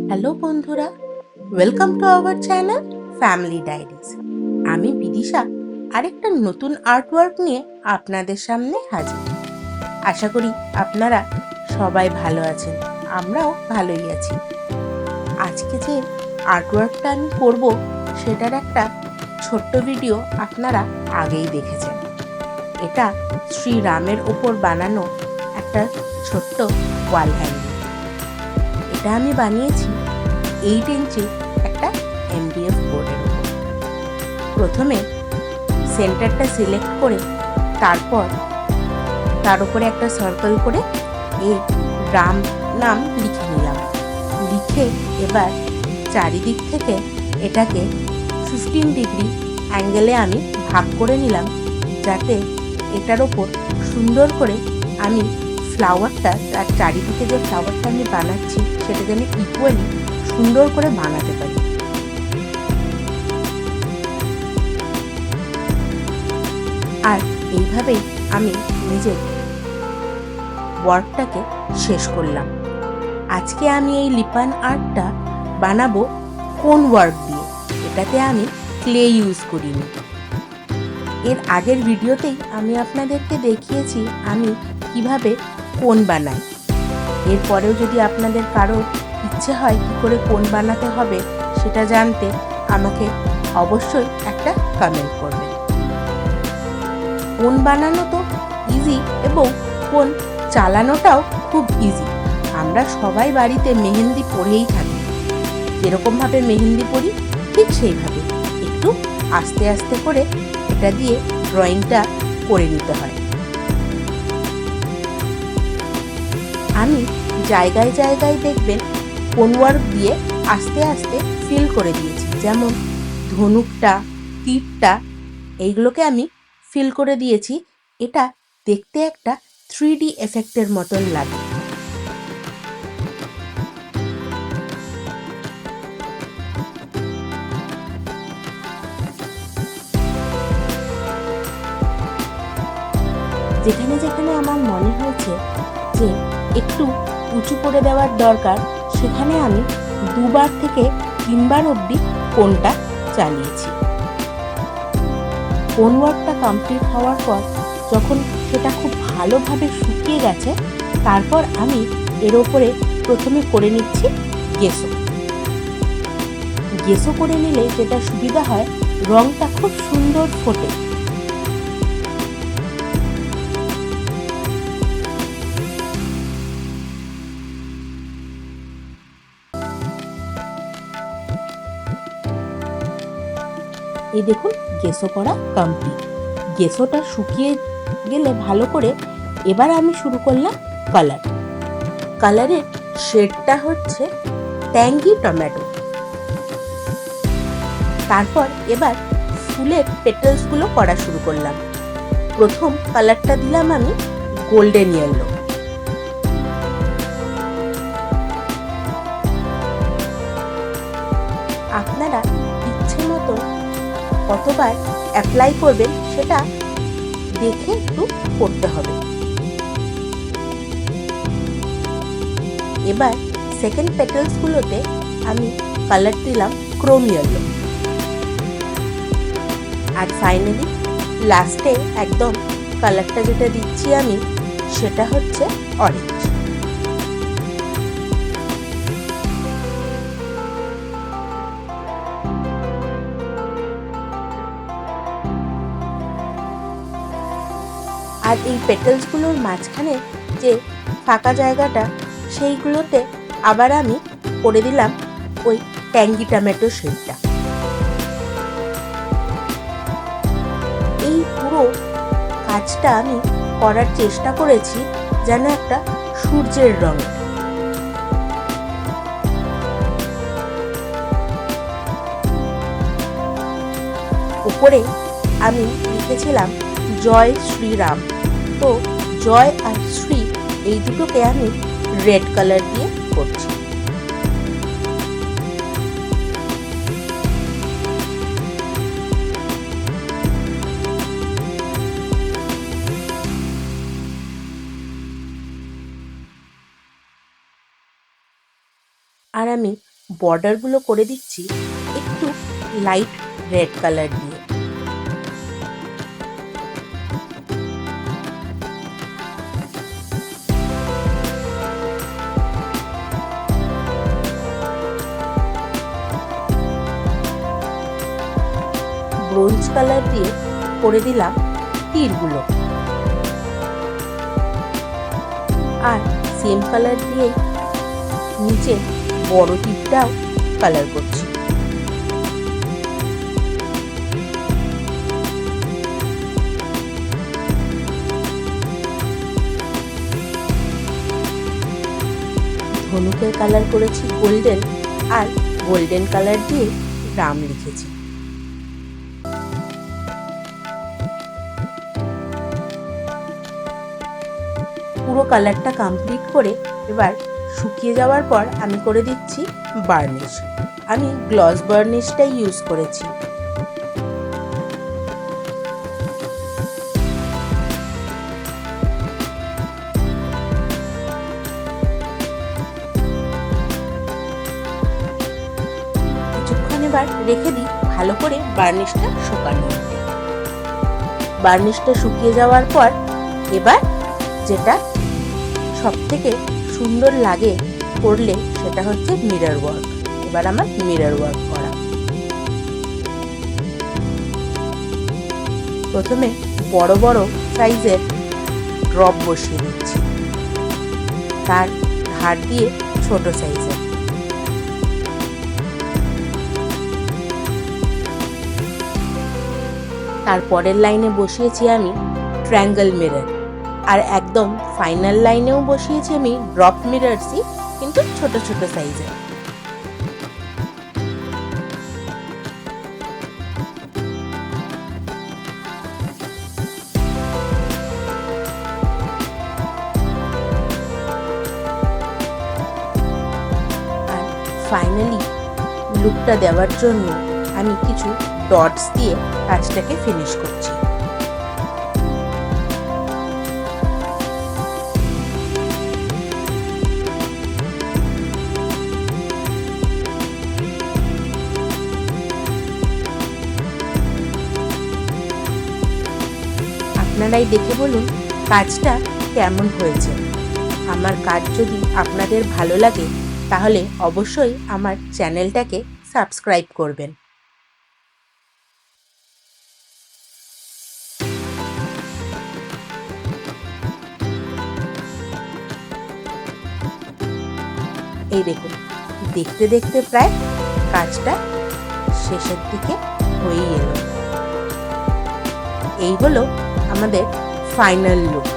Hello বন্ধুরা, welcome to our channel family diaries. আমি বিদিশা আরেকটা নতুন আর্টওয়ার্ক নিয়ে আপনাদের সামনে হাজির। আশা করি আপনারা সবাই ভালো আছেন, আমরাও ভালোই আছি। আজকে যে আর্টওয়ার্কটা আমি করব সেটার একটা ছোট্ট ভিডিও আপনারা আগেই দেখেছেন। এটা শ্রীরামের ওপর বানানো একটা ছোট্ট ওয়াল হ্যাঙ্গিং। এটা আমি বানিয়েছি 8 ইঞ্চি একটা MDF বোর্ডের উপর। প্রথমে সেন্টারটা সিলেক্ট করে তারপর তার উপরে একটা সার্কেল করে এই রাম নাম লিখে নিলাম। লিখে এবার চারিদিক থেকে এটাকে 15 ডিগ্রি অ্যাঙ্গেলে আমি ভাগ করে নিলাম, যাতে এটার ওপর সুন্দর করে আমি ফ্লাওয়ারটা, তার চারিদিকে যে ফ্লাওয়ারটা আমি বানাচ্ছি সেটা যেন ইকুয়ালি সুন্দর করে বানাতে পারি। আর এইভাবেই আমি নিজের ওয়ার্কটাকে শেষ করলাম। আজকে আমি এই লিপান আর্টটা বানাবো কোন ওয়ার্ক দিয়ে। এটাতে আমি ক্লে ইউজ করিনি। এর আগের ভিডিওতেই আমি আপনাদেরকে দেখিয়েছি আমি কিভাবে কোন বানাই। এরপরেও যদি আপনাদের কারো ইচ্ছে হয় কী করে কোন বানাতে হবে সেটা জানতে আমাকে অবশ্যই একটা কমেন্ট করবেন। কোন বানানো তো ইজি এবং কোন চালানোটাও খুব ইজি। আমরা সবাই বাড়িতে মেহেন্দি পরেই থাকি। যেরকমভাবে মেহেন্দি পরি ঠিক সেইভাবে একটু আস্তে আস্তে করে এটা দিয়ে ড্রয়িংটা করে নিতে হয়। আমি জায়গায় জায়গায় দেখবেন কোন ওয়ার্ক দিয়ে আস্তে আস্তে ফিল করে দিয়েছি। যেমন ধনুকটা, তীরটা, এইগুলোকে আমি ফিল করে দিয়েছি। এটা দেখতে একটা 3D এফেক্টের মতন লাগে। যেখানে যেখানে আমার মনে হয়েছে যে একটু উঁচু করে দেওয়ার দরকার, সেখানে আমি 2বার থেকে 3বার অবধি কোনটা চালিয়েছি। কোন ওয়ার্কটা কমপ্লিট হওয়ার পর যখন সেটা খুব ভালোভাবে শুকিয়ে গেছে, তারপর আমি এর ওপরে প্রথমে করে নিচ্ছি গেসো। গেসো করে নিলে যেটা সুবিধা হয়, রংটা খুব সুন্দর ফোটে। এই দেখুন গেসো করা কমপ্লিট। গেসোটা শুকিয়ে গেলে ভালো করে এবার আমি শুরু করলাম কালার। কালারের শেডটা হচ্ছে ট্যাঙ্গি টমেটো। তারপর এবার ফুলের পেটালসগুলো করা শুরু করলাম। প্রথম কালারটা দিলাম আমি গোল্ডেন ইয়েলো। আপনারা ইচ্ছে মতো কতবার অ্যাপ্লাই করবেন সেটা দেখে একটু করতে হবে। এবার সেকেন্ড পেটালসগুলোতে আমি কালার দিলাম ক্রোম ইয়েলো। আর ফাইনালি লাস্টে একদম কালারটা যেটা দিচ্ছি আমি সেটা হচ্ছে অরেঞ্জ। আর এই পেটালসগুলোর মাঝখানে যে ফাঁকা জায়গাটা, সেইগুলোতে আবার আমি করে দিলাম ওই ট্যাঙ্গি টমেটো শেডটা। এই পুরো কাজটা আমি করার চেষ্টা করেছি যেন একটা সূর্যের রঙ। উপরে আমি লিখেছিলাম জয় শ্রীরাম। তো জয় আর শ্রী এই দুটোকে আমি রেড কালার দিয়ে করছি। আর আমি বর্ডারগুলো করে দিচ্ছি একটু লাইট রেড কালার দিয়ে। ব্রোঞ্জ কালার দিয়ে করে দিলাম তীরগুলো, আর সেম কালার দিয়ে নিচে বড় তীরটাও কালার করছি। ধনুকের কালার করেছি গোল্ডেন, আর গোল্ডেন কালার দিয়ে রাম লিখেছি। পুরো কালারটা কমপ্লিট করে এবার শুকিয়ে যাওয়ার পর আমি করে দিচ্ছি বার্নিশ। আমি গ্লস বার্নিশটাই ইউজ করেছি। কিছুক্ষণ এবার রেখে দিই ভালো করে বার্নিশটা শুকানো। বার্নিশটা শুকিয়ে যাওয়ার পর এবার যেটা সবথেকে সুন্দর লাগে করলে সেটা হচ্ছে মিরর ওয়ার্ক। এবার আমার মিরর ওয়ার্ক করা। প্রথমে বড় বড় সাইজের ড্রপ বসিয়ে দিচ্ছি, তার ধার দিয়ে ছোট সাইজের। তারপরের লাইনে বসিয়েছি আমি ট্রায়াঙ্গেল মিরর, আর একদম ফাইনাল লাইনেও বসিয়েছি আমি ড্রপ মিররসই, কিন্তু ছোট ছোট সাইজের। আর ফাইনালি লুকটা দেওয়ার জন্য আমি কিছু ডটস দিয়ে কাজটাকে ফিনিশ করছি। আপনারাই দেখে বলুন কাজটা কেমন হয়েছে। আমার কাজ যদি আপনাদের ভালো লাগে তাহলে অবশ্যই আমার চ্যানেলটাকে সাবস্ক্রাইব করবেন। এই দেখুন, দেখতে দেখতে প্রায় কাজটা শেষের দিকে হয়েই এলো। এই হলো আমাদের ফাইনাল লুক।